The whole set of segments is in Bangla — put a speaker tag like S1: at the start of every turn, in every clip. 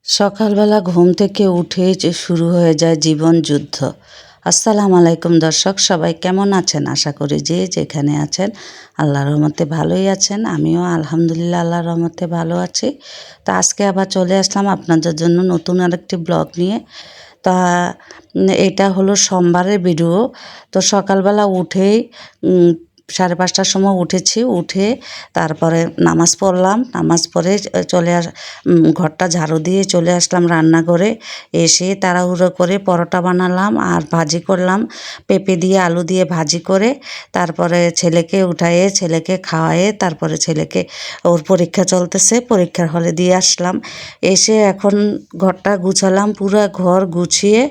S1: সকালবেলা ঘুম থেকে উঠেই যে শুরু হয়ে যায় জীবন যুদ্ধ। আসসালামু আলাইকুম দর্শক, সবাই কেমন আছেন? আশা করি যে যেখানে আছেন আল্লাহর রহমতে ভালোই আছেন। আমিও আলহামদুলিল্লাহ আল্লাহর রহমতে ভালো আছি। তো আজকে আবার চলে আসলাম আপনাদের জন্য নতুন আরেকটি ব্লগ নিয়ে। তা এটা হলো সোমবারের ভিডিও। তো সকালবেলা উঠেই 5:30টার সময় উঠেছি, উঠে তারপরে নামাজ পড়লাম। নামাজ পড়ে ঘরটা ঝাড়ু দিয়ে চলে আসলাম রান্নাঘরে। এসে তাড়াহুড়ো করে পরোটা বানালাম আর ভাজি করলাম, পেঁপে দিয়ে আলু দিয়ে ভাজি করে তারপরে ছেলেকে উঠায়ে ছেলেকে খাওয়ায়ে তারপরে ছেলেকে ওর পরীক্ষা চলতেছে, পরীক্ষার হলে দিয়ে আসলাম। এসে এখন ঘরটা গুছালাম, পুরো ঘর গুছিয়ে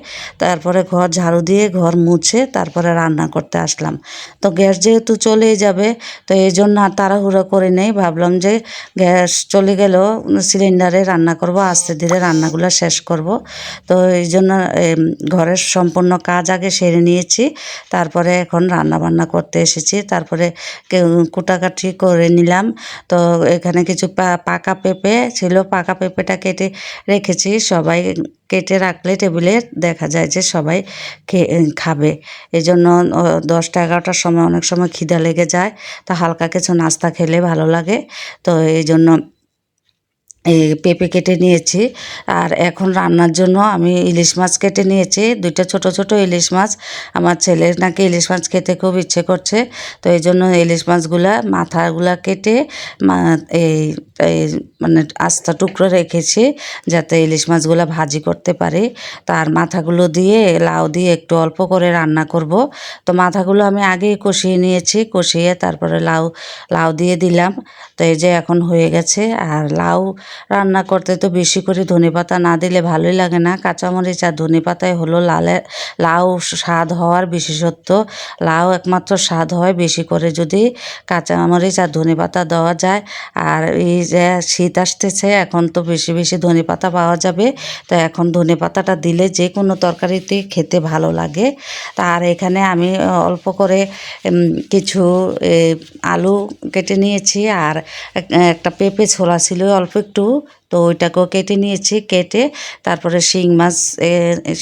S1: তারপরে ঘর ঝাড়ু দিয়ে ঘর মুছে তারপরে রান্না করতে আসলাম। তো গ্যাস যেহেতু চলেই যাবে, তো এই জন্য আর তাড়াহুড়ো করে নেই, ভাবলাম যে গ্যাস চলে গেলেও সিলিন্ডারে রান্না করব, আস্তে ধীরে রান্নাগুলো শেষ করব। তো এই জন্য ঘরের সম্পূর্ণ কাজ আগে সেরে নিয়েছি, তারপরে এখন রান্না বান্না করতে এসেছি। তারপরে কুটাকাটি করে নিলাম। তো এখানে কিছু পাকা পেঁপে ছিল, পাকা পেঁপেটা কেটে রেখেছি। সবাই কেটে রাখলে টেবিলে দেখা যায় যে সবাই খাবে। এই জন্য 10টা 11টার সময় অনেক সময় খিদা লেগে যায়, তা হালকা কিছু নাস্তা খেলে ভালো লাগে। তো এই জন্য এই পেঁপে কেটে নিয়েছি। আর এখন রান্নার জন্য আমি ইলিশ মাছ কেটে নিয়েছি, 2টা ছোট ছোট ইলিশ মাছ। আমার ছেলের নাকি ইলিশ মাছ খেতে খুব ইচ্ছে করছে, তো এই জন্য ইলিশ মাছগুলা মাথাগুলা কেটে এই এই মানে আস্তা টুকরো রেখেছি যাতে ইলিশ মাছগুলা ভাজি করতে পারি। তার মাথাগুলো দিয়ে লাউ দিয়ে একটু অল্প করে রান্না করব। তো মাথাগুলো আমি আগেই কষিয়ে নিয়েছি, কষিয়ে তারপরে লাউ দিয়ে দিলাম। তো এই যে এখন হয়ে গেছে। আর লাউ রান্না করতে তো বেশি করে ধনেপাতা না দিলে ভালোই লাগে না। কাঁচামরিচ আর ধনেপাতাই হলো লাউ স্বাদ হওয়ার বিশেষত্ব। লাউ একমাত্র স্বাদ হয় বেশি করে যদি কাঁচামরিচ আর ধনেপাতা দেওয়া যায়। আর এই যে শীত আসতেছে, এখন তো বেশি বেশি ধনেপাতা পাওয়া যাবে, তো এখন ধনেপাতাটা দিলে যে কোনো তরকারিতে খেতে ভালো লাগে। আর এখানে আমি অল্প করে কিছু আলু কেটে নিয়েছি, আর একটা পেঁপে ছোলা ছিল অল্প একটু, তো ওইটাকেও কেটে নিয়েছি। কেটে তারপরে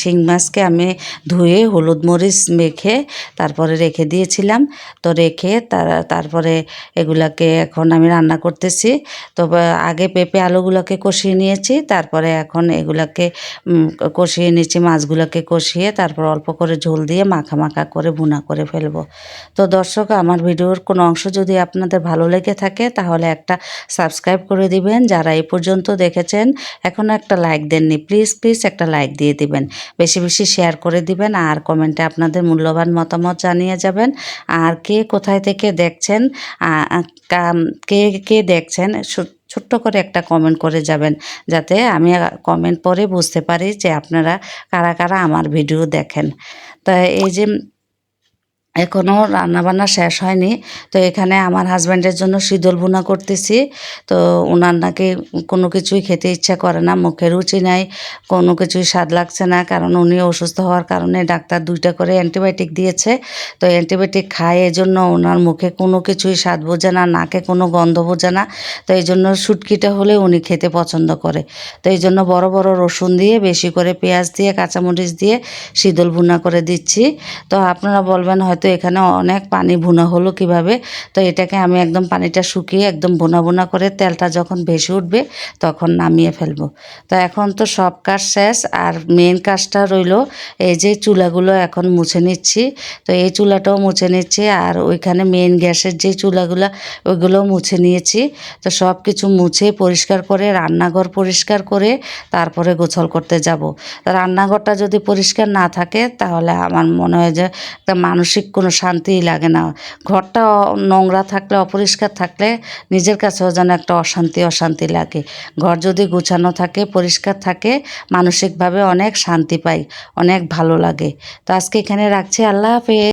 S1: শিং মাছকে আমি ধুয়ে হলুদ মরিচ মেখে তারপরে রেখে দিয়েছিলাম। তো রেখে তারপরে এগুলাকে এখন আমি রান্না করতেছি। তো আগে পেঁপে আলুগুলোকে কষিয়ে নিয়েছি, তারপরে এখন এগুলাকে কষিয়ে নিয়েছি, মাছগুলোকে কষিয়ে তারপর অল্প করে ঝোল দিয়ে মাখা মাখা করে ভুনা করে ফেলবো। তো দর্শক, আমার ভিডিওর কোনো অংশ যদি আপনাদের ভালো লেগে থাকে তাহলে একটা সাবস্ক্রাইব করে দিবেন। যারা এই পর্যন্ত দেখেছেন এখনও একটা লাইক দেননি, প্লিজ প্লিজ একটা লাইক দিয়ে দিবেন, বেশি বেশি শেয়ার করে দিবেন, আর কমেন্টে আপনাদের মূল্যবান মতামত জানিয়ে যাবেন। আর কে কোথায় থেকে দেখছেন, কে কে দেখছেন ছোট্ট করে একটা কমেন্ট করে যাবেন, যাতে আমি কমেন্ট পরে বুঝতে পারি যে আপনারা কারা কারা আমার ভিডিও দেখেন। তা এই যে এখনও রান্নাবান্না শেষ হয়নি। তো এখানে আমার হাজব্যান্ডের জন্য শীতল ভুনা করতেছি। তো ওনার নাকি কোনো কিছুই খেতে ইচ্ছা করে না, মুখে রুচি নাই, কোনো কিছুই স্বাদ লাগছে না, কারণ উনি অসুস্থ হওয়ার কারণে ডাক্তার 2টা করে অ্যান্টিবায়োটিক দিয়েছে। তো অ্যান্টিবায়োটিক খায়, এজন্য ওনার মুখে কোনো কিছুই স্বাদ বোঝে না, নাকে কোনো গন্ধ বোঝে না। তো এই জন্য শুটকিটা হলে উনি খেতে পছন্দ করে। তো এই জন্য বড় বড় রসুন দিয়ে, বেশি করে পেঁয়াজ দিয়ে, কাঁচামরিচ দিয়ে শীতল ভুনা করে দিচ্ছি। তো আপনারা বলবেন হয়তো এখানে অনেক পানি ভুনা হলো কিভাবে। তো এটাকে আমি একদম পানিটা শুকিয়ে একদম ভুনা ভুনা করে তেলটা যখন ভেসে উঠবে তখন নামিয়ে ফেলবো। তো এখন তো সব কাজ শেষ, আর মেন কাজটা রইলো এই যে চুলাগুলো এখন মুছে নিচ্ছি। তো এই চুলাটাও মুছে নিচ্ছি, আর ওইখানে মেন গ্যাসের যে চুলাগুলো ওইগুলোও মুছে নিয়েছি। তো সব কিছু মুছে পরিষ্কার করে রান্নাঘর পরিষ্কার করে তারপরে গোছল করতে যাব। রান্নাঘরটা যদি পরিষ্কার না থাকে তাহলে আমার মনে হয় যে একটা মানসিক কোনো শান্তিই লাগে না। ঘরটা নোংরা থাকলে, অপরিষ্কার থাকলে নিজের কাছেও যেন একটা অশান্তি অশান্তি লাগে। ঘর যদি গুছানো থাকে, পরিষ্কার থাকে, মানসিকভাবে অনেক শান্তি পাই, অনেক ভালো লাগে। তো আজকে এখানে রাখছি, আল্লাহ হাফেজ।